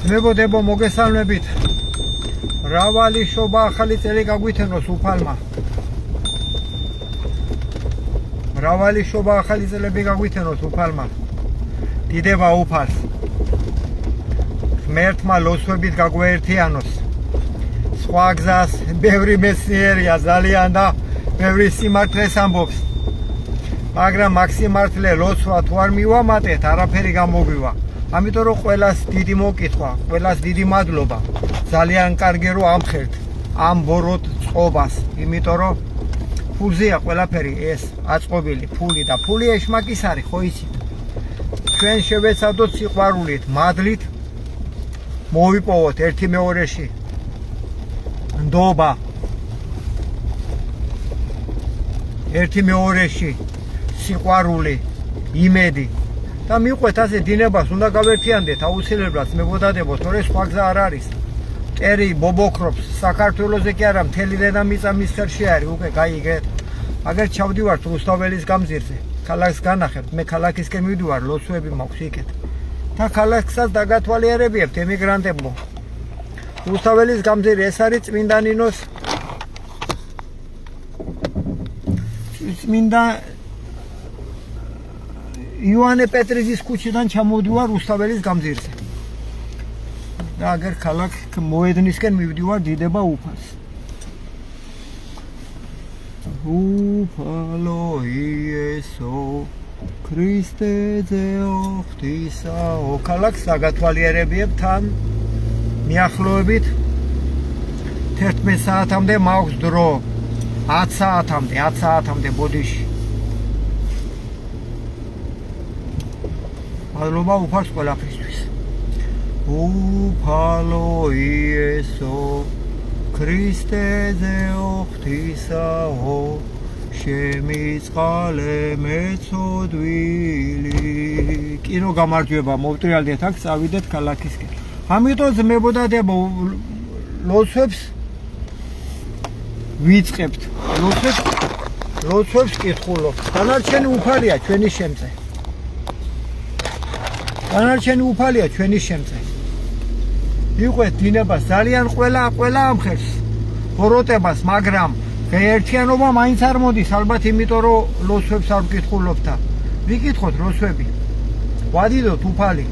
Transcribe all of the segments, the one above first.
მებოდებო მოგესალმებით. მრავალი შობა ახალი წელი გაგვითენოს უფალმა. მრავალი შობა ახალი წელები გაგვითენოს უფალმა. დიდება უფალს. ღმერთმა ლოცვებით გაგვეერთიანოს. სხვა გზას ბევრი მეცნიერია ძალიან და ბევრი სიმართლეს ამბობს. მაგრამ მაგ სიმართლე ლოცვა თუ არ მივამატეთ, არაფერი გამოგვივა. ამიტომ რომ ყველას დიდი მოკითხვა, ყველას დიდი მადლობა. ძალიან კარგი რომ ამხერთ ამ ბოროტ წყობას, იმიტომ რომ ფულზეა ყველაფერი ეს აწყობილი, ფული და ფული ეშმაკის არის, ხო იცით? ჩვენ შევეცადოთ სიყვარულით, მადლით მოვიპოვოთ ერთი მეორეში ნდობა. ერთი მეორეში სიყვარული, იმედი და მიყვეთ ასე დინებას უნდა გავერთიანდეთ აუცილებლად მეგობარებო, თორე სხვა გზა არ არის. მტერი ბობოქრობს საქართველოზე კი არა, მთელი დედამიწა მის ხელში არის, უკვე გაიგეთ. აგერ ჩავდივართ რუსთაველის გამზირზე, ქალაქს განახებთ, მე ქალაქისკენ მივდივარ, ლოცვები მაქვს იქეთ. და ქალაქსაც დაგათვალიერებიებთ ემიგრანტებო. რუსთაველის გამზირი ეს არის წმინდა ნინოს წმინდა იოანე პეტრიზის ქუჩიდან ჩამოვდივარ რუსთაველის გამზირზე. და აგერ ქალაქ მოედნისკენ მივდივარ დიდება უფალს. უფალო იესო ქრისტე ძეო ღვთისაო. ქალაქს დაგათვალიერებიებთ თან მიახლოებით 11 საათამდე მაქვს დრო. 10 საათამდე ბოდიში. მადლობა უფალს ყველაფრისთვის. უფალო იესო ქრისტე ძეო ღვთისაო შემიწყალე მეწოდვილი. კინო გამარჯვება მოვტრიალდეთ აქ წავიდეთ ქალაქისკენ. ამიტომ მებოდადებო ლოცვებს ვიწყებთ. ლოცვებს კითხულობთ. დანარჩენი უფალია ჩვენი შემწე. დანარჩენი უფალია ჩვენი შემწე. იყვეთ დინებას ძალიან ყველა ამხერს ბოროტებას, მაგრამ გაერთიანობა მაინც არ მოდის, ალბათ იმიტომ რომ ლოცვებს არ ვკითხულობთ. ვიკითხოთ ლოცვები. ვადიდოთ უფალი.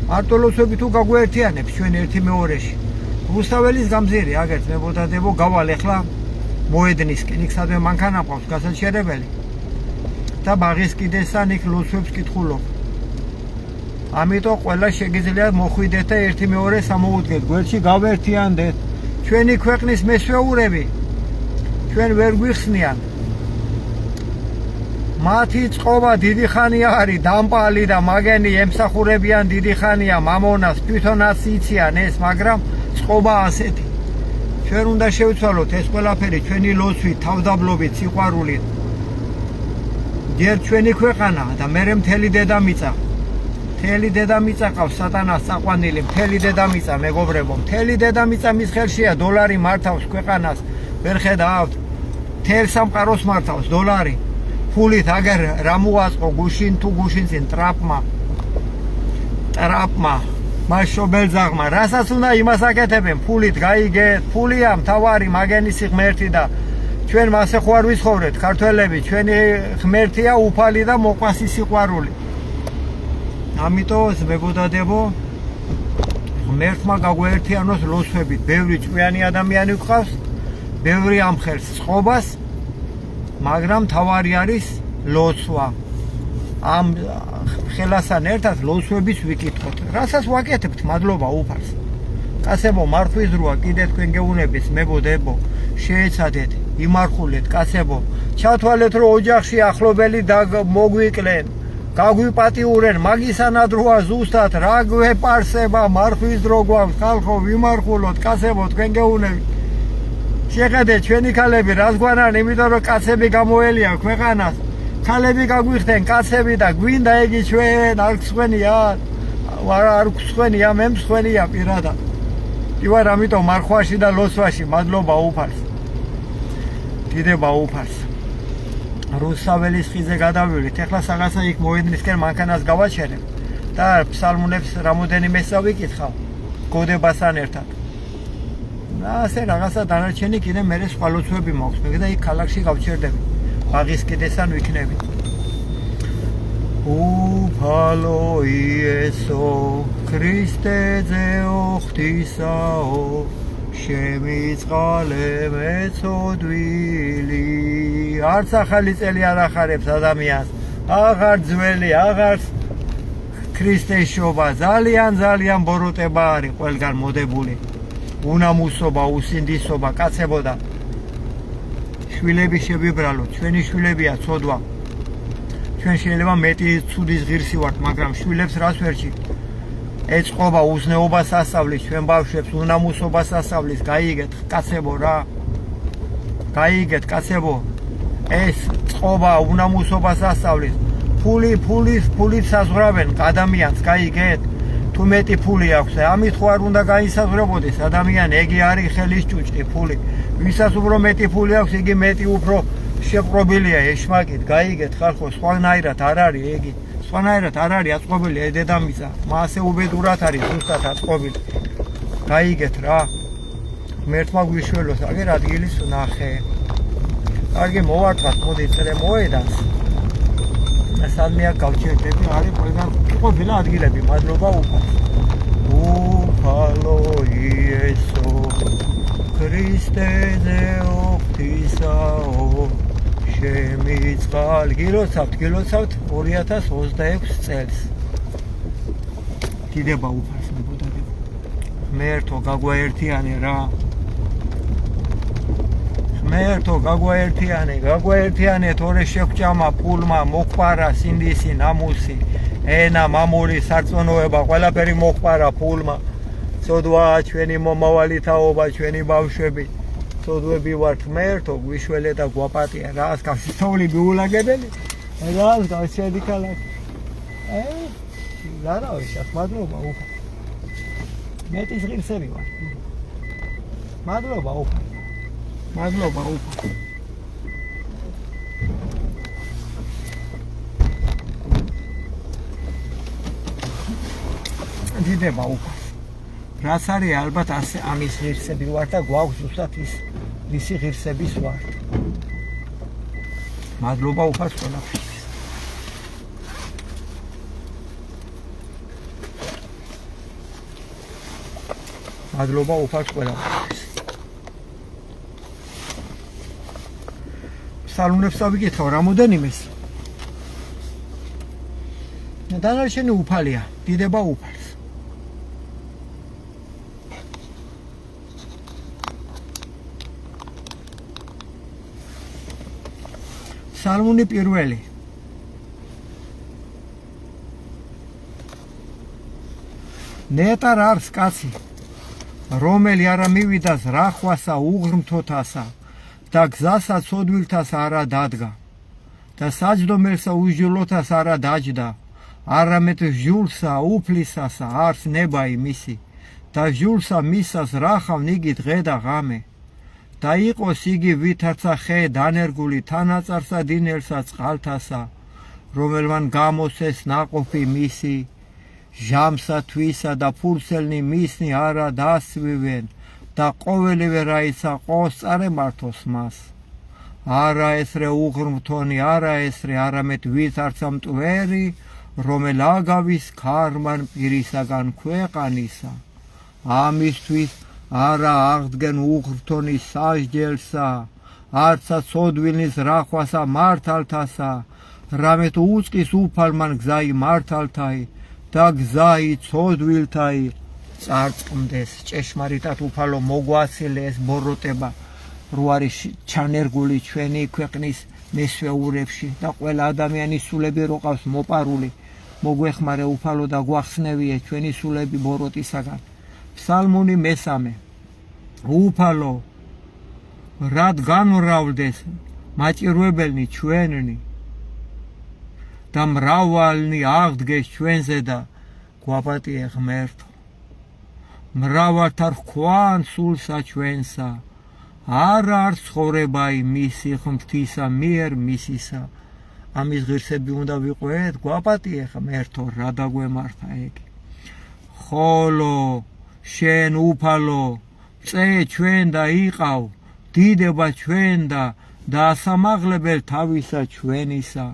მარტო ლოცვები თუ გაგვეერთიანებს ჩვენ ერთი მეორეში. რუსთაველის გამზირი აგერც მებოდადებო გავალ ახლა მოედნისკენ, იქ სადმე მანქანა ყავს გასაჩერებელი და ბაღის კიდესთან იქ ლოცვებს კითხულობ. ამიტომ ყველა შეგიძლიათ მოხვიდეთ და ერთი მეორეს ამოუდგეთ, გვერდში გავერთიანდეთ. ჩვენი ქვეყნის მესვეურები ჩვენ ვერ გვიხსნიან. მათი წყობა დიდი ხანია არის დამპალი და მაგენი ემსახურებიან დიდი ხანია მამონას, თვითონაც იციან ეს, მაგრამ წყობა ასეთი. ჩვენ უნდა შევცვალოთ ეს ყველაფერი ჩვენი ლოცვით, თავდაბლობით, სიყვარულით. ჯერ ჩვენი ქვეყანა და მერე მთელი დედამიწა. მთელი დედამიწა ყავს სატანას წაყვანილი, მთელი დედამიწა მეგობრებო, მთელი დედამიწა მის ხელშია, დოლარი მართავს ქვეყანას, ვერ ხედავთ? მთელ სამყაროს მართავს დოლარი. ფულით აგერ რა მოაწყო გუშინ თუ გუშინწინ ტრაპმა მაშობელძაღმა, რასაც უნდა იმას აკეთებენ, ფულით გაიგეთ, ფულია მთავარი მაგენისი ღმერთი და ჩვენ მასე ხო არ ვიცხოვრეთ ქართველები, ჩვენი ღმერთია უფალი და მოყვასი სიყვარული. ამიტომ მებოდადებო ღმერთმა გაგვეერთიანოს ლოცვებით. ბევრი ჭკვიანი ადამიანი გვყავს, ბევრი ამხერს წყობას, მაგრამ თავარი არის ლოცვა. ამ ხელასთან ერთად ლოცვების ვიკითხოთ. რასაც ვაკეთებთ, მადლობა უფალს. კაცებო, მარხვის დროა კიდე თქვენ გეუნების, მებოდებო, შეეცადეთ, იმარხულეთ, კაცებო. ჩათვალეთ, რომ ოჯახში ახლობელი მოგვიკლენ, გაგვიპატიურენ, მაგისანად როა ზუსტად რა გვეპარსება, მარხვის დრო გვაქვს, ხალხო, ვიმარხულოთ, კაცებო, თქვენ გეუნებით. შეხედეთ ჩვენი ქალები რას გვანან, იმიტომ რომ კაცები გამოელიან ქვეყანას. ქალები გაგვიხდნენ, კაცები და გვინდა იგი ჩვენ არ გსვენია, არ გსვენია, მე მსვენია პირადად. კი ვარ, ამიტომ მარხვაში და ლოცვაში მადლობა უფალს. დიდება უფალს. რუსთაველის ხიზე გადავივით, ეხლა რაღაცა იქ მოედნისკენ მანქანას გავაჩერებ და ფსალმუნებს რამოდენიმე წავიკითხავ. გოდებასთან ერთად. ასე რაღაცა დანარჩენი კიდე მე სხვა ლოცვები მაქვს. მე და იქ ქალაქში გავჩერდები. ბაღის კიდესთან ვიქნები. უფალო იესო ქრისტეძეო ღვთისაო შემიწყალე მეწოდვილი. არც ახალი წელი არ ახარებს ადამიანს. აღარ ძველი, აღარ ქრისტეს შობა. ძალიან ბოროტება არის ყველგან მოდებული. უნამუსობა, უსინდისობა, კაცებოდა. შვილები შევიბრალოთ, ჩვენი შვილებია ცოდვა. ჩვენ შეიძლება მეტი ცუდის ღირსი ვართ, მაგრამ შვილებს რას ვერჩით? ეწყობა უზნეობას ასწავლის, ჩვენ ბავშვებს უნამუსობას ასწავლის, გაიგეთ კაცებო რა. გაიგეთ კაცებო. ეს წყობა უნამუსობას ასწავლის. ფულით საზღვრავენ ადამიანს, გაიგეთ? თუ მეტი ფული აქვს, ამით ხო არ უნდა გაისაზღვრებოდეს ადამიანი, ეგ არის ხელის ჭუჭი ფული. ვისაც უფრო მეტი ფული აქვს, იგი მეტი უფრო შეყრობილია ეშმაკით, გაიგეთ ხალხო, სხვანაირად არ არის ეგი. სხვანაირად არ არის აწყობილი დედამიწა, მასე უბედურად არის ზუსტად აწყობილი. გაიგეთ რა. ღმერთმა გვიშველოს, აგერ ადგილის ვნახე. კარგი მოვარტყათ, მოდი წრე მოედას. სადმე გავჩერდები, არის ყველგან ყოფილა ადგილები, მადლობა უფალს. უფალო იესო ქრისტეძეო ღვთისაო შემიწყალ. გილოცავთ 2026 წელს. დიდება უფალს მებოდადებ. ღმერთო გაგვაერთიანე რა. ღმერთო გაგვაერთიანე თორე შეგვჭამა ფულმა მოყარა სინდისი ნამუსი ენა მამული სარწმუნოება ყველაფერი მოყარა ფულმა. ცოდვა ჩვენი მომავალი თაობა, ჩვენი ბავშვები ცოდვები ვართ. ღმერთო გვიშველე და გვაპატია. რას გასწავლი მიულაგებელი? რას გავშედი ქალაქ? ზარავი შეხ მადლობა უფალ. მეტის ღირსები ვარ. მადლობა უფალ. მადლობა უფალ. დიდება უფალ. რაც არის ალბათ ასე ამის ღირსები ვარ და გვაქვს ზუსტად ის მისი ღირსების ვარ. მადლობა უფალს ყველაფერთვის. მადლობა უფალს ყველაფერთვის. სალუნებს ავიკითხავ რამოდენიმეს. დანარჩენი უფალია, დიდება უფალს. სალმუნი პირველი. ნეტარ არს კაცი, რომელი არა მივიდას რახვასა უღრმთოთასა და გზასა ცოდვილთას არა დადგა და საჯდომელსა უსჯულოთას არა დაჯდა, არამედ ჟულსა უფლისასა არს ნება იმისი და ჟულსა მისას რახავ ნიგი დღე და ღამე და იყოს იგი ვითარცა ხე დანერგული თანაწარსა დინელსა წყალთასა, რომელმან გამოსეს ნაყოფი მისი, ჟამსა თვისა და ფურცელნი მისნი არა დასვივენ და ყოველივე რაიცა ყოს წარემართოს მას. არა ესრე უღრმთონი, არა ესრე, არამედ ვითარცა მტვერი, რომელ აგავის ქარმან პირისაგან ქვეყანისა. ამისთვის არა აღდგენ უღრმთონის სასჯელსა, არცა ცოდვილის რახვასა მართალთასა, რამეთ უწყის უფალმან გზაი მართალთაი და გზაი ცოდვილთაი წარწყმდეს. ჭეშმარიტად უფალო მოგვაცილე ეს ბოროტება, რო არის ჩანერგული ჩვენი ქვეყნის მესვეურებში და ყველა ადამიანის სულები რო ყავს მოპარული, მოგვეხმარე უფალო და გვახსნევიე ჩვენი სულები ბოროტისაგან. ფსალმუნი მესამე. უფალო რად განმრავლდეს მაჭირვებელნი ჩვენნი და მრავალნი აღდგეს ჩვენზე და გვაპატიე ღმერთო. მრავალთა რქვან სულსა ჩვენსა, არა არც ცხოვრება მისი ღმრთისა მიერ მისისა. ამის ღირსები უნდა ვიყვეთ, გვაპატიე ღმერთო, რა დაგვემართა ეგ. ხოლო შენ უფალო წე ჩვენ და იყავ დიდება ჩვენ და ასამაღლებელ თავისა ჩვენისა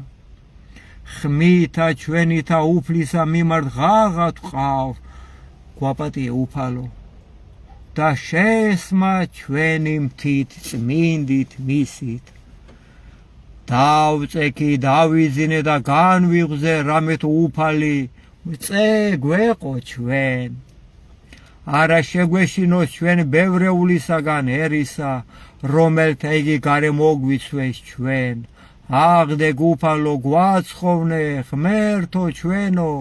ხმითა ჩვენითა უფლისა მიმართ ღაღად ვყავ გვაპატიე უფალო და შესმა ჩვენი მთით წმინდით მისით დავწექი დავიძინე და განვიღზე რამე თუ უფალი წე გვეყო ჩვენ არა შეგვეშინოს ჩვენ ბევრეულისაგან ერისა რომელთა იგი გარე მოგვიცვეს ჩვენ აღდეგ უფალო გვაცხოვნე ღმერთო ჩვენო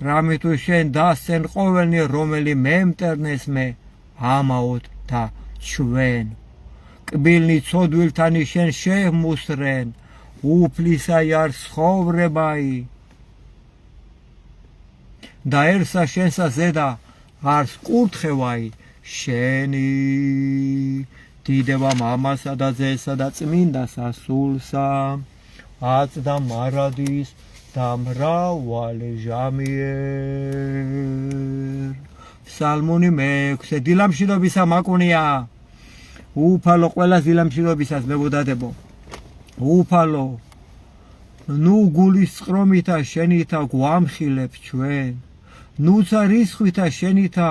რამე თუ შენ დასცენ ყოველნი რომელი მემტერნეს მე ამაოდ და ჩვენ კბილნი ცოდვილთანი შენ შემუსრენ უფლისაი არ ცხოვრებაი და ერსა შენსა ზედა არ სკურთხევაი შენი დიდება მამასა და ძესა და წმინდა სასულსა აც და მარადის და მრავალი ჟამიერ ფსალმუნი მეექვსე დილამშვიდობისა მაკუნია უფალო ყველა დილამშვიდობისას მეგობარებო უფალო ნუ გულის წყრომითა შენითა გვამხილებ ჩვენ ნუცა რისხვითა შენითა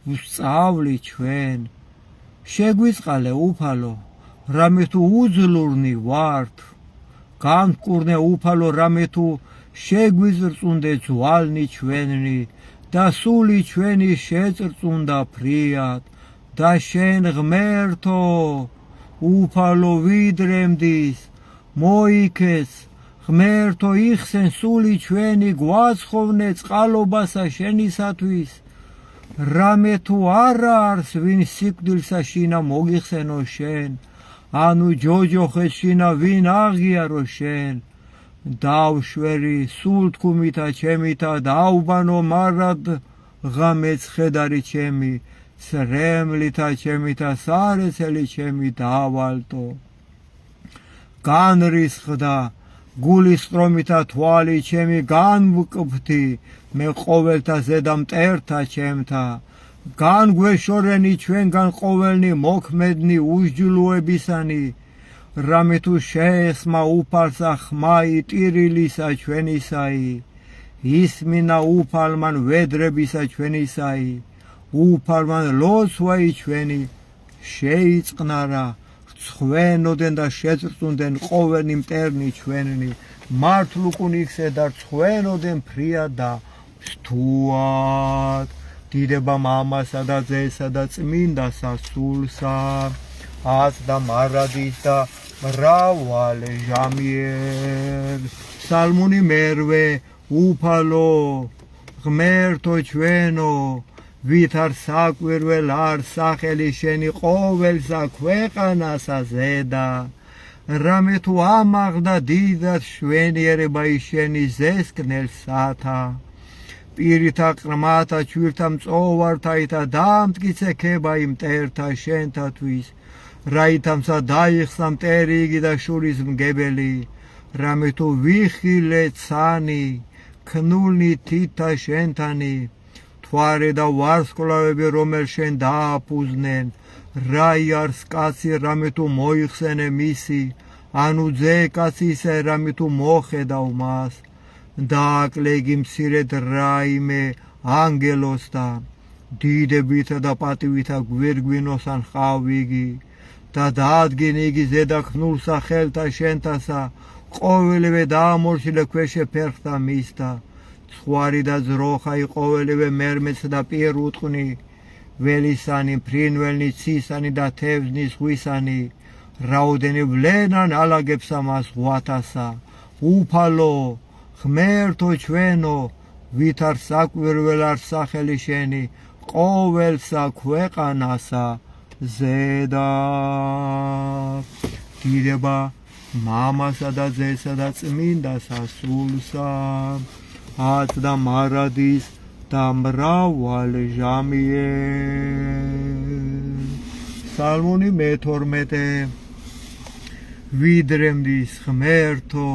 ვსწავლი ჩვენ შეგვიწყალე უფალო რამე თუ უძლურნი ვართ განკურნე უფალო რამე თუ შეგვიზრწუნდე ძვალნი ჩვენი და სული ჩვენი შეწრწუნდა ფრიად და შენ ღმერთო უფალო ვიდრემდის მოიქეს ღმერთო იხსენ სული ჩვენი გვაცხოვნე წყალობასა შენისათვის რამე თუ არა არს ვინ სიკვდილსა შინა მოგიხსენო შენ ანუ ჯოჯოხეს შინა ვინ აღიარო შენ დავშვერი სულთქუმითა ჩემითა დავბანო მარად ღამეც ხედარი ჩემი სრემლითა ჩემითა სარეცელი ჩემი დავალტო განრისხდა გულის ყრომითა თვალი ჩემი განვკბთი მე ყოველთა ზედა მტერთა ჩემთა განგვეშორენი ჩვენგან ყოველნი მოქმედნი უსჯულოებისანი რამე თუ შეესმა უფალსა ხმაი ტირილისა ჩვენისაი ისმინა უფალმან ვედრებისა ჩვენისაი უფალმან ლოცვაი ჩვენი შეიწყნარა ცხვენოდენ და შეწრწუნდენ ყოველნი მტერნი ჩვენი მართლუკუნიქსე და ცხვენოდენ ფრიად და სტუად დიდება მამასა და ძესა და წმინდა სასულსა აც და მარადის და მრავალი ჟამიერ ფსალმუნი მერვე უფალო ღმერთო ჩვენო ვით არ საკვირველ არ სახელი შენი ყოველსა ქვეყანასა ზედა რამე თუ ამაღლდა დიდად შვენიერებაი შენი ზესკნელსათა პირითა ყრმათა ჩვირთა მწოვართაითა დამტკიცექებაი მტერთა შენთათვის რაითამსა დაიხსნა მტერი იგი და შურის მგებელი რამე თუ ვიხილე ცანი ქნულნი თითა შენთანი თვარე და ვარსკვლავები რომელ შენ დააფუძნენ რაი არს კაცი რამე თუ მოიხსენე მისი ანუ ძე კაცისა რამე თუ მოხედავ მას დააკლეგი მცირედ რაიმე ანგელოსთა დიდებითა და პატივითა გვირგვინოსან ხავიგი და დაადგინე იგი ზედა ქნულსა ხელთა შენთასა ყოველივე დაამორჩილე ქვეშე ფერხთა მისთა ცხვარი და ძროხაი ყოველივე მერმეც და პირ უტყვნი ველისანი ფრინველნი ცისანი და თევზნი ზღვისანი რაოდენი ვლენან ალაგებსა მას ღვათასა უფალო ღმერთო ჩვენო ვით არ საკვირველ არ სახელი შენი ყოველსა ქვეყანასა ზედა დიდება მამასა და ძესა და წმინდა სასულსა აც და მარადის და მრავალი ჟამიერ ფსალმუნი მეთორმეტე ვიდრემდის ღმერთო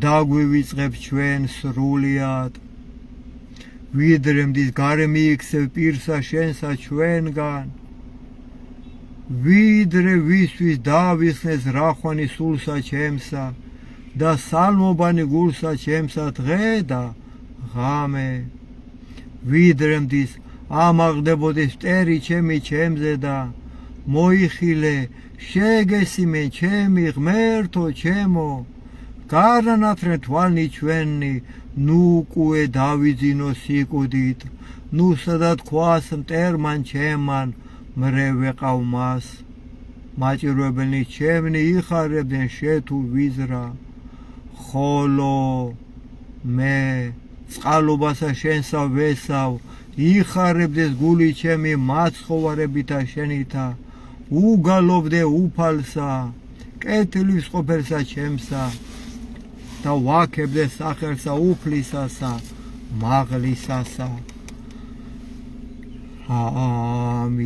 დაგვივიწყებ ჩვენ სრულიად ვიდრე მდის გარე მიიქცევ პირსა შენსა ჩვენგან ვიდრე ვისთვის დავიხსნეს რახვანი სულსა ჩემსა და სალმობანი გულსა ჩემსა დღე და ღამე ვიდრე მდის ამაღდებოდეს მტერი ჩემი ჩემზე და მოიხილე შეგესიმე ჩემი ღმერთო ჩემო განანათრე თვალნი ჩვენი ნუ უკუე დავიძინო სიკუდით ნუ სადაც ქვას მტერმან ჩემან მრე ვეყავ მას მაჭირვებელნი ჩემნი იხარებდნენ შეთუ ვიზრა ხოლო მე წყალობასა შენსა ვესავ იხარებდეს გული ჩემი მაცხოვარებითა შენითა უგალობდე უფალსა კეთილის ყოფილსა ჩემსა და ვაქებდე სახელსა უფლისასა მაღლისასა ამინ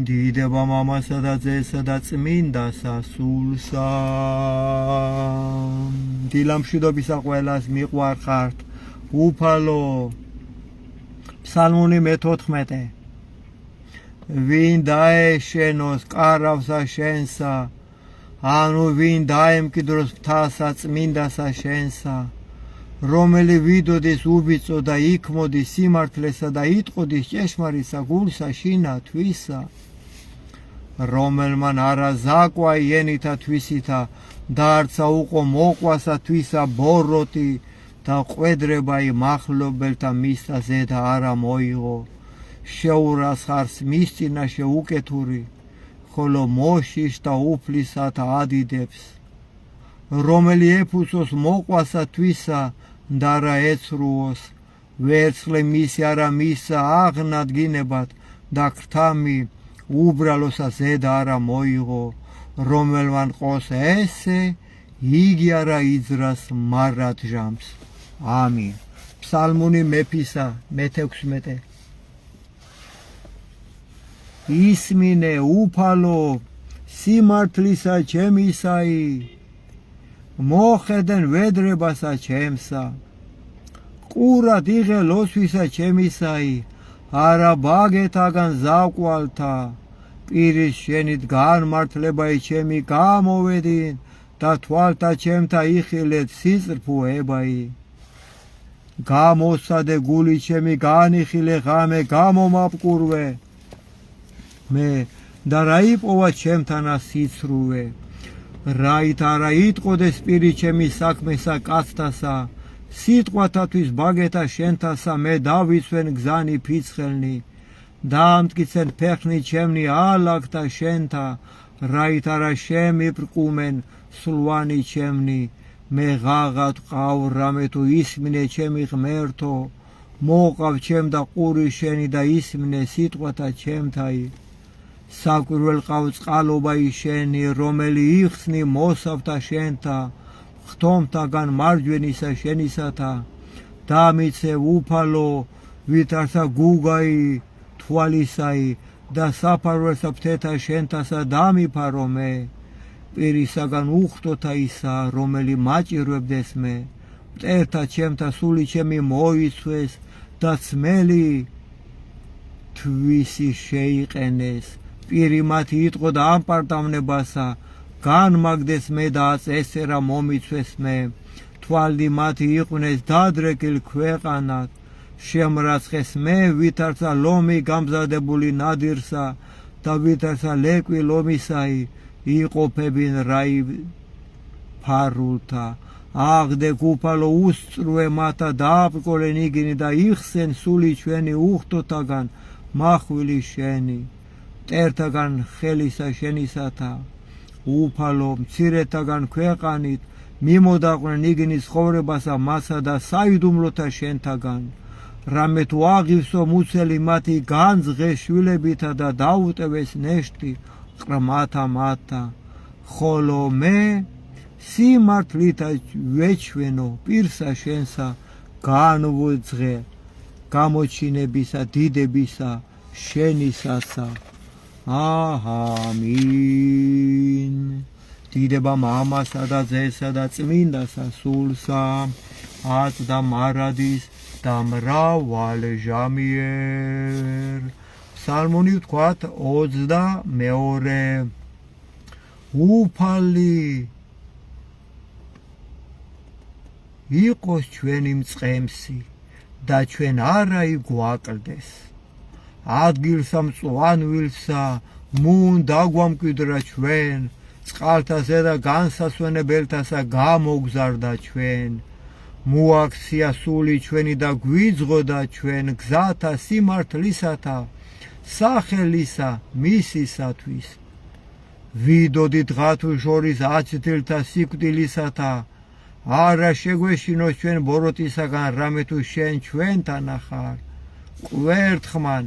დიდება მამასა და ძესა და წმინდასა სულსა დილამშვიდობისა ყველას მიყვარხართ უფალო ფსალმუნი მე-14 ვინ დაეშენოს კარავსა შენსა ანუ ვინ დაემკვიდროს მთასა წმინდასა შენსა რომელი ვიდოდეს უბიწო და იქმოდის სიმართლესა და იტყოდის ჭეშმარიტსა გულსა შინა თვისა რომელმან არა ზაკვა იენითა თვისითა და არცა უყო მოყვასა თვისა ბოროტი და ყვედრება იმახლობელთა მისთა ზედა არა მოიღო შეურას ხარს მის წინაშე უკეთური ხოლო მოშიშ და უფლისათა ადიდებს რომელი ეფუსოს მოყვასა თვისა და რა ეცრუოს ვერცხლე მისი არა მისა აღნადგინებად და ქრთამი უბრალოსა ზედა არა მოიღო რომელმან ყოს ესე იგი არა იძრას მარად ჟამს ამინ ფსალმუნი მეფისა მე-16 ისმინე უფალო სიმართლისა ჩემისაი მოხედენ ვედრებასა ჩემსა ყურად იღე ლოსვისა ჩემისაი არა ბაგეთაგან ზაკვალთა პირის შენით განმართლებაი ჩემი გამოვედინ და თვალთა ჩემთა იხილეთ სიწრფუებაი გამოსადე გული ჩემი განიხილე ღამე გამომაპყურვე მე და რა იპოვა ჩემთანა სიცრუე რაით არა იტყოდეს პირი ჩემი საქმესა კაცთასა სიტყვათათვის ბაგეთა შენთასა მე დავიცვენ გზანი ფიცხელნი დაამტკიცენ ფეხნი ჩემნი ალაგთა შენთა რაით არა შემიბრკუმენ სლვანი ჩემნი მე ღაღად ყავ რამე თუ ისმინე ჩემი ღმერთო მოყავ ჩემ და ყური შენი და ისმინე სიტყვათა ჩემთაი საკვირველ ყავ წყალობაი შენი რომელი იხსნი მოსავთა შენთა ხთომთაგან მარჯვენისა შენისათა დამიცე უფალო ვითარცა გუგაი თვალისაი და საფარველსა ფთეთა შენთასა დამიფარო მე პირისაგან უხტოთა ისა რომელი მაჭირვებდეს მე მტერთა ჩემთა სული ჩემი მოიცვეს და ძმელი თვისი შეიყენეს პირი მათი იტყო და ამპარტავნებასა განმაგდეს მე და აწესერა მომიცვეს მე თვალდი მათი იყვნენ დადრეკილ ქვეყანად შემრაცხეს მე ვითარცა ლომი გამზადებული ნადირსა და ვითარცა ლეკვი ლომისაი იყოფებინ რაი ფარულთა აღდე უფალო უსწრუე მათა დააპყოლენ იგინი და იხსენ სული ჩვენი უხტოთაგან მახვილი შენი მტერთაგან ხელისა შენისათა უფალო მცირეთაგან ქვეყანით მიმოდაყვნენ იგინის ხოვრებასა მასა და საიდუმლოთა შენთაგან რამე თუ აღივსო მუცელი მათი განძღე შვილებითა და დაუტევეს ნეშტი ყრმათა მათა ხოლო მე სიმართლითა ვეჩვენო პირსა შენსა განვუძღე გამოჩინებისა დიდებისა შენისასა ამინ დიდება მამასა და ძესა და წმინდასა სულსა აწ და მარადის და მრავალჟამიერ. ფსალმუნი ვთქვათ 22. უფალი იყოს ჩვენი მწყემსი და ჩვენ არა იგვაკლდეს. ადგილსა მწვანვილსა მუნ დაგვამკვიდრა ჩვენ, წყალთა ზედა განსასვენებელთასა გამოგზარდა ჩვენ. მოაქცია სული ჩვენი და გვიძღოდა ჩვენ გზათა სიმართლისათა, სახელისა მისისათვის. ვიდოდი დღათუ შორის აცდილთა სიკვდილისათა, არა შეგვეშინოს ჩვენ ბოროტისაგან რამე თუ შენ ჩვენთან ახარ. კვერთხმან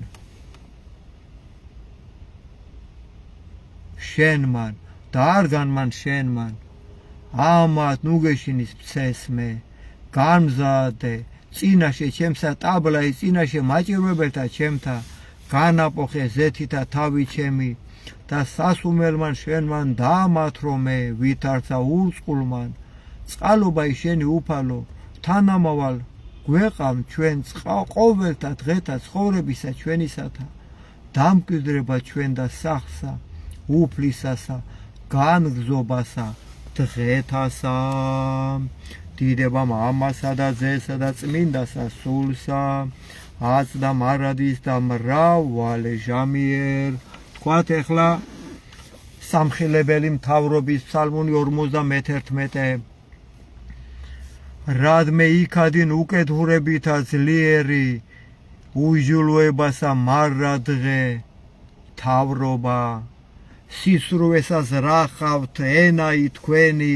შენმან და არგანმან შენმან, ამათ ნუგეშინის მცესმე, განმზადე წინაშე ჩემსა ტაბლაი წინაშე მაჭირვებელთა ჩემთა, განაპოხე ზეთითა თავი ჩემი და სასუმელმან შენმან დამათრო მე ვითარცა ურწყულმან. წყალობაი შენი უფალო, თანამავალ გვეყავ ჩვენ ყოველთა დღეთა ცხოვრებისა ჩვენისათა, დამკვიდრება ჩვენ და სახსა, უფლისასა, განგზობასა დღეთასა. დიდება მამასა და ძესა და წმინდასა სულსა, აცდა მარადის და მრავალჟამიერ. თქვათ ეხლა სამხილებელი მთავრობის ფსალმუნი 51. რადმე იქადინ უკეთურებითა ძლიერი, უჟულოებასა მარადღე თავრობა. სისრუესა ზრახავთ ენაი თქვენი,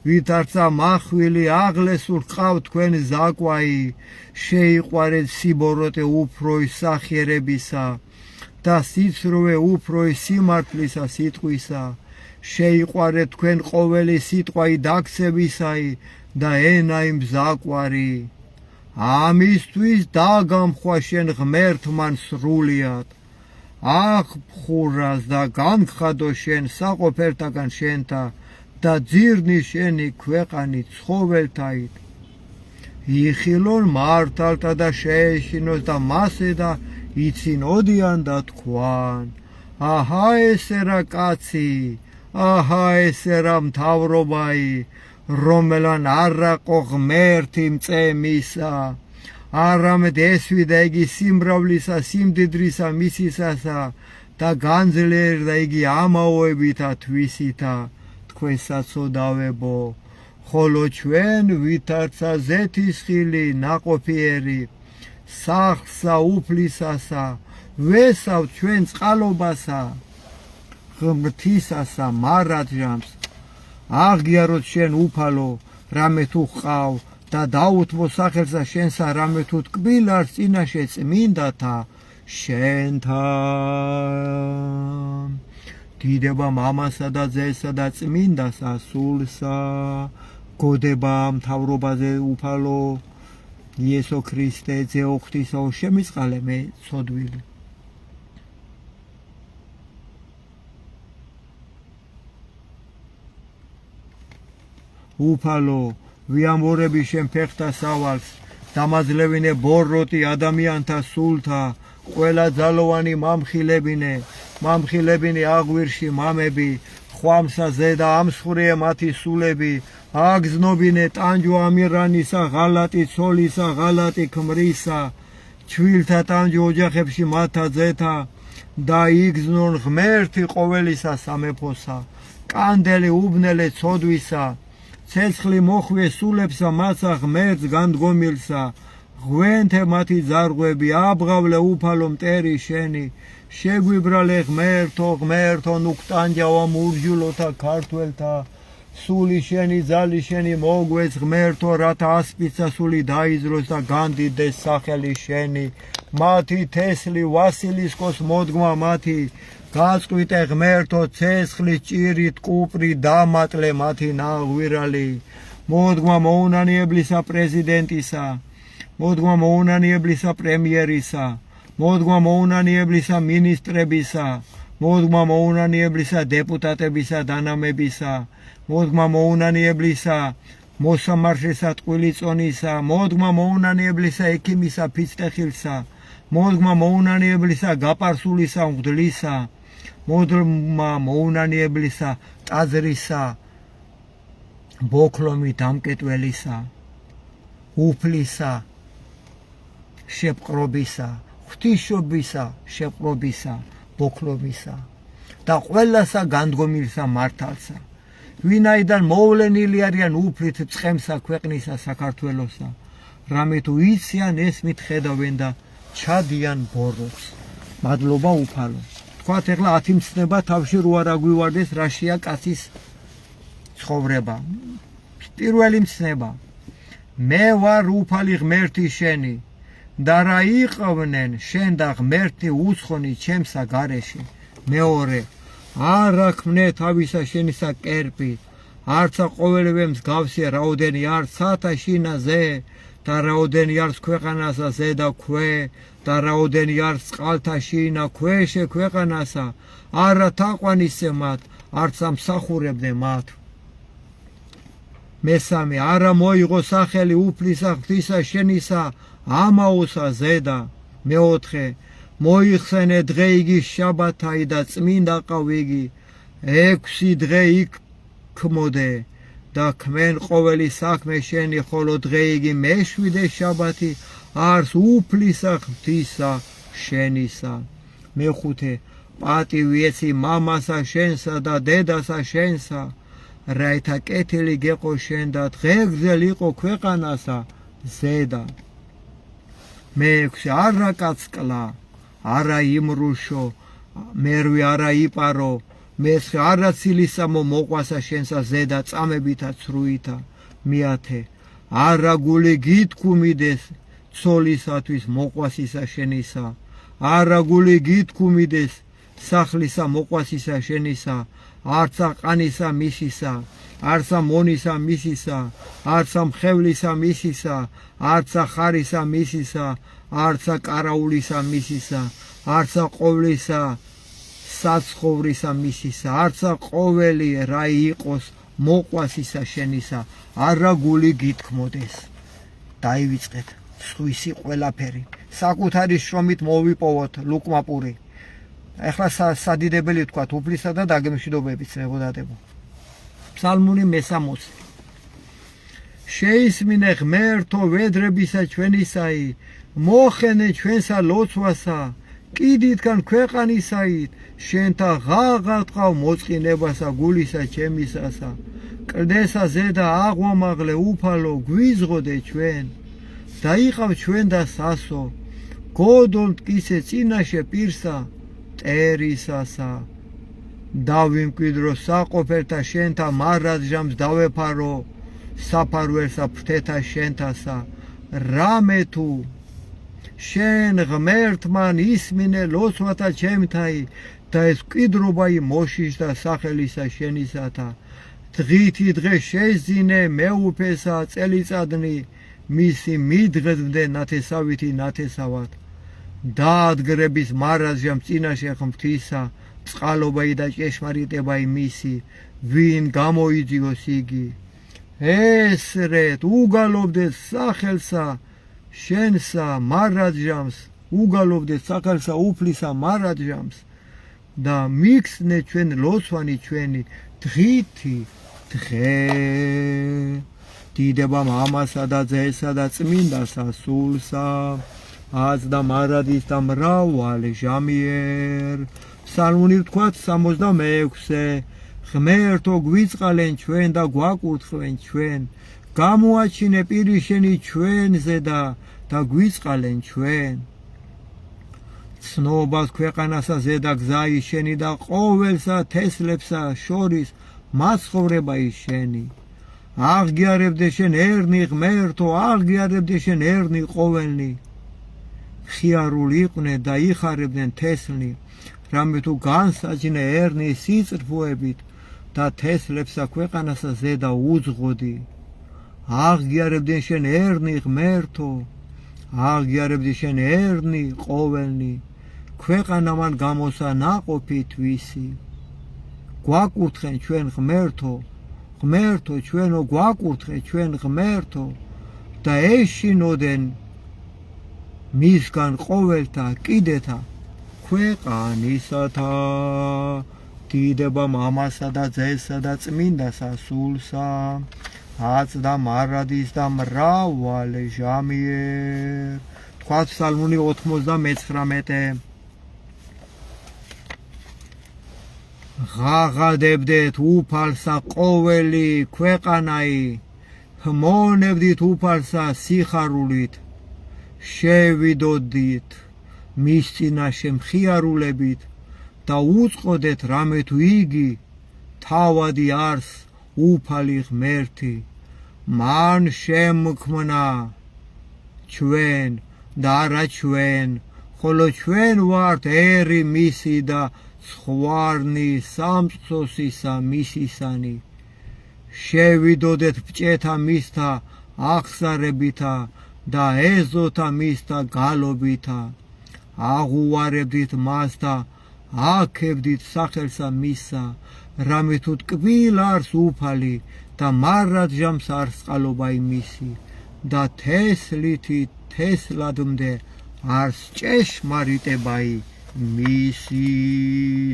ვითარცა მახვილი აღლესურ ყავთ თქვენ ზაკვაი. შეიყვარეთ სიბოროტე უფროი სახიერებისა და სიცრუე უფროი სიმართლისა სიტყვისა. შეიყვარეთ თქვენ ყოველი სიტყვაი დაქცევისაი და ენაი მზაკვარი. ამისთვის დაგამხვა შენ ღმერთმან სრულიად. აღფხურას და განხადო შენ საყოფერთაგან შენთა და ძირნი შენი ქვეყანი ცხოველთაით. იხილონ მართალთა და შეეშინოს და მასე და იცინოდიან და თქვან, აჰა ესე რა კაცი, აჰა ესე რა მთავრობაი, რომელან არაყო ღმერთი მწემისა. არამედ ესვიდა იგი სიმრავლისა სიმდიდრისა მისისასა და განძლიერდა იგი ამაოებითა თვისითა თქვენ საცოდავებო. ხოლო ჩვენ ვითარცა ზეთისხილი ნაყოფიერი, სახსა უფლისასა, ვესავ ჩვენ წყალობასა, ღმრთისასა მარადჟამს. აღგიაროთ შენ უფალო, რამე თუ ჰყავ და დაუთმო სახელსა შენსა რამე თუ ტკბილარს წინაშე წმინდათა შენთან. დიდება მამასა და ძესა და წმინდასა სულსა, გოდება მთავრობაზე უფალო იესო ქრისტე ძეო ღვთისაო შემიწყალე მე ცოდვილი. უფალო ვიამბორები შენ ფეხთა სავალს, დამაძლევინე ბოროტი ადამიანთა სულთა, ყველა ძალოვანი მამხილებინე აღვირში მამები, ხვამსა ზედა ამსხვრიე მათი სულები, აგზნობინე ტანჯო ამირანისა, ღალატი ცოლისა, ღალატი ქმრისა, ჩვილთა ტანჯო ოჯახებში მათა ძეთა და იგზნონ ღმერთი ყოველისა სამეფოსა, კანდელი უბნელე ცოდვისა, ცეცხლი მოხვიე სულებსა მაცა ღმერთს განდგომილსა. ღვენთე მათი ძარღვები, აბღავლე უფალო მტერი შენი. შეგვიბრალე ღმერთო ნუქტანჯავა მურჯულოთა ქართველთა. სული შენი ძალი შენი მოგვეც ღმერთო, რათა ასპიცა სული დაიძროს და განდიდეს სახელი შენი. მათი თესლი ვასილისკოს მოდგმა მათი, გაწყვიტე ღმერთო ცეცხლის ჭირით კუპრი დამატლე მათი ნაღვირალი. მოდგმა მოუნანიებლისა პრეზიდენტისა, მოდგმა მოუნანიებლისა პრემიერისა, მოდგმა მოუნანიებლისა მინისტრებისა, მოდგმა მოუნანიებლისა დეპუტატებისა დანამებისა, მოდგმა მოუნანიებლისა მოსამართლისა ტყვილი წონისა, მოდგმა მოუნანიებლისა ექიმისა ფიცტეხილსა, მოდგმა მოუნანიებლისა გაპარსულისა მღვდლისა, მოდგმა მოუნანიებლისა ტაძრისა, ბოქლომი დამკეტველისა, უფლისა, შეპყრობისა, ღვთისმშობისა, შეპყრობისა, ბოქლომისა და ყველასა განდგომილსა მართალსა, ვინაიდან მოვლენილი არიან უფლით წყემსა ქვეყნისა საქართველოსა, რამე თუ იციან ეს მითხედავენ და ჩადიან ბოროტს. მადლობა უფალო. თქვათ ეხლა 10 მცნება თავში რო არ აგვივარდეს რაშია კაცის ცხოვრება. პირველი მცნება. მე ვარ უფალი ღმერთი შენი და რა იყვნენ შენ და ღმერთი უცხონი ჩემსა გარეში. მეორე. არ აქმნე თავისა შენისა კერპი, არცა ყოველივე მსგავსია რაოდენი არ სათა შინაზე და რაოდენი არს ქვეყანასა ზედა ქვე და რაოდენი არს წყალთა შინა ქვეშე ქვეყანასა, არა თაყვანისე მათ, არცა მსახურებდე მათ. მესამე. არა მოიღო სახელი უფლისა ღვთისა შენისა ამაოსა ზედა. მეოთხე. მოიხსენე დღე იგი შაბათაი და წმინდა ყავიგი, 6 დღე იქმოდე და ქმენ ყოველი საქმე შენი, ხოლო დღე იგი მეშვიდე შაბათი არს უფლისა ღვთისა შენისა. მეხუთე. პატივი ეცი მამასა შენსა და დედასა შენსა, რაითა კეთილი გეყო შენ და დღეგრძელ იყო ქვეყანასა ზედა. მეექვსე. არა კაცკლა, არა იმრუშო, მერვე არა იპარო, მესხე არა ცილისამო მოყვასა შენსა ზედა წამებითა ცრუითა. მეათე. არა გული გითქმიდეს ცოლისათვის მოყვასისა შენისა, არა გული გითქმიდეს სახლისა მოყვასისა შენისა, არცა ყანისა მისისა, არცა მონისა მისისა, არცა მხევლისა მისისა, არცა ხარისა მისისა, არცა კარაულისა მისისა, არცა ყოვლისა საცხოვრისა მისისა, არცა ყოველი რა იყოს მოყვასისა შენისა, არა გული გითქმოდეს. დაივიწყეთ სხვისი ყველაფერი, საკუთარი შრომით მოვიპოვოთ ლუკმაპური. ეხლა სადიდებელი თქვათ უფლისა და დაგემშვიდობებით წნებოდადებო. ფსალმუნი მე-60. შეისმინე ღმერთო ვედრებისა ჩვენისაი, მოხენე ჩვენსა ლოცვასა, კიდითგან ქვეყანისაით, შენთა ღაღა ტყავ მოწყინებასა გულისა ჩემისასა, კლდესა ზედა აღვამაღლე უფალო გვიზღოდე ჩვენ, და იყავ ჩვენ და სასო, გოდოლ მტკიცე წინაშე პირსა, ტერისასა. დავიმკვიდრო საყოფელთა შენთა მარადჟამს დავეფარო, საფარველსა ფრთეთა შენთასა, რამე თუ შენ ღმერთმან ისმინე ლოცვათა ჩემთაი და ეს მკვიდრობაი მოშიშდა სახელისა შენისათა, დღითი დღე შეძინე მეუფესა წელიწადნი მისი მიდგებდე ნათესავითი ნათესავად, დაადგრების მარადჟამს წინაშე ღვთისა, წყალობაი და ჭეშმარიტებაი მისი, ვინ გამოიძიოს იგი. ესრეთ უგალობდეთ სახელსა შენსა მარადჟამს, უგალობდეთ სახელსა უფლისა მარადჟამს და მიგხსნე ჩვენ ლოცვანი ჩვენი დღითი დღე. დიდება მამასა და ძესა და წმინდასა სულსა, აც და მარადის და მრავალ ჟამიერ. ფსალმუნი ვთქვათ 66. ღმერთო გვიწყალენ ჩვენ და გვაკურთხლენ ჩვენ, გამოაჩინე პირი შენი ჩვენზე და გვიწყალენ ჩვენ. ცნობას ქვეყანასა ზედა გზა შენი და ყოველსა თესლებსა შორის მაცხოვრება შენი. აღგიარებდე შენ ერნი ღმერთო, აღგიარებდე შენ ერნი ყოველნი. ხიარული იყვნენ და იხარებდნენ თესლნი, რამე თუ განსაჯნე ერნი სიწრფოებით და თესლებსა ქვეყანასა ზედა უძღოდი. აღგიარებდნენ შენ ერნი ღმერთო, აღგიარებდი შენ ერნი ყოველნი, ქვეყანა მან გამოსა ნაყოფი თვისი. გვაკურთხენ ჩვენ ღმერთო, ღმერთო ჩვენო გვაკურთხე ჩვენ ღმერთო და ეშინოდენ მისგან ყოველთა კიდეთა ქვეყანისათა დიდება მამასა და ძესა და წმინდასა სულსა აწდა მარადის და მრავალი ჟამიერ თქვათ ფსალმუნი 99 ღაღადებდეთ უფალსა ყოველი ქვეყანაი ჰმონებდით უფალსა სიხარულით შევიდოდით მის წინაშე მხიარულებით და უწყოდეთ რამე თუ იგი თავადი არს უფალი ღმერთი მან შემქმნა ჩვენ და არა ჩვენ ხოლო ჩვენ ვართ ერი მისი და სხვარნი სამწყსოსისა მისისანი შევიდოდეთ ბჭეთა მისთა აღსარებითა და ეზოთა მისთა გალობითა აღუარებდით მას და აქებდით სახელსა მისსა რამე თუ ტკბილ არს უფალი და მარადჟამს არს წყალობა იმისი და თესლითი თესლადმდე არს ჭეშმარიტებაი მისი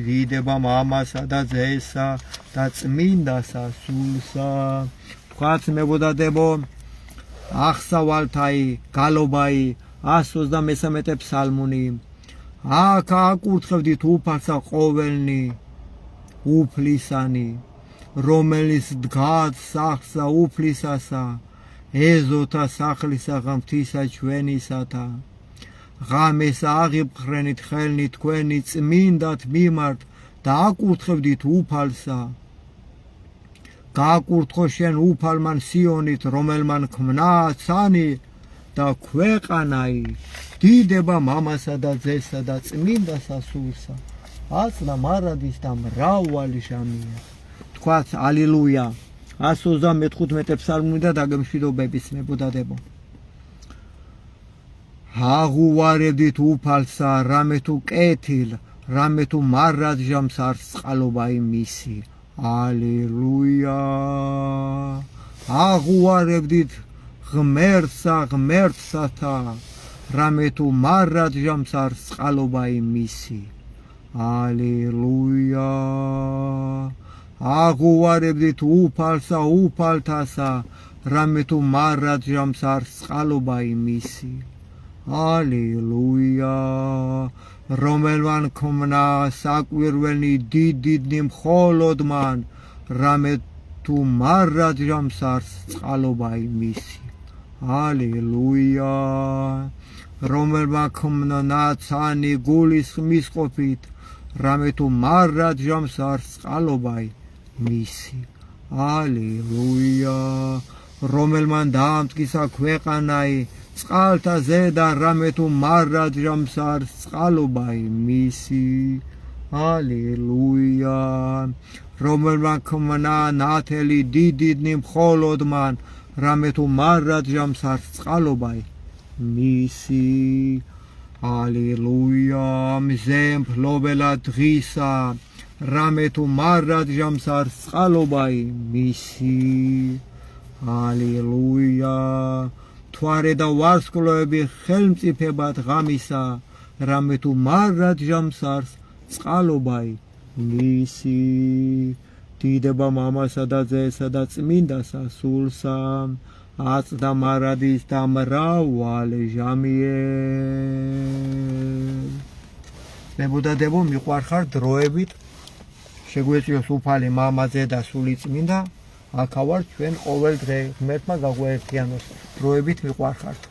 დიდება მამასა და ძესა და წმინდასა სულსა თქვათ მებოდადებო აღსავალთაი გალობაი 123 ფსალმუნი აქ აკურთხებდით უფალსა ყოველნი უფლისანი რომელიც დგათ სახლსა უფლისასა ეზოთა სახლისა ღმრთისა ჩვენისათა ღამეს აღიფხრენით ხელნი თქვენი წმინდათ მიმართ და აკურთხებდით უფალსა გააკურთხო შენ უფალმან სიონით რომელმან ქმნა ცანი და ქვეყანაი დიდება მამასა და ძესა და წმინდასა სულსა აწდა მარადის და მრავალი ჟამია თქვათ ალილუია 135 ფსალმუნი და დაგემშვიდობების მებოდადებო აღუარებდით უფალსა რამე თუ კეთილ რამე თუ მარადჟამს არს წყალობა იმისი ალილუია აღუარებდით ღმერთსა ღმერთსათა რამე თუ მარადჟამს არს წყალობა იმისი ალილუია აღუარებდით უფალსა უფალთასა რამე თუ მარადჟამს არს წყალობა იმისი ალილუია რომელმან ქმნა საკვირველნი დიდდიდნი მხოლოდ მან რამე თუ მარადჟამს არს წყალობა იმისი ალილუია რომელმა ქმნა ცანი გულის ხმისყოფით რამე თუ მარადჟამს არს წყალობა მისი ალილუია რომელმან დაამტკისა ქვეყანაი წყალთა ზედა რამე თუ მარადჟამს არს წყალობა მისი ალილუია რომელმა ქმნა ნათელი დიდდიდნი მხოლოდ მან რამე თუ მარადჟამს არს წყალობა მისი ალილუია მზე მფლობელა დღისა რამე თუ მარადჟამს არს წყალობა მისი ალილუია მთვარე და ვარსკვლავები ხელმწიფებად ღამისა რამე თუ მარადჟამს არს წყალობა მისი დიდება მამასა და ძესა და წმინდასა სულსა აწდა მარადის და მრავალი ჟამიერ მებოდადებო მიყვარხარ დროებით შეგვეწიოს უფალი მამაზე და სული წმინდა აქა ვარ ჩვენ ყოველ დღე ღმერთმა გაგვაერთიანოს დროებით მიყვარხართ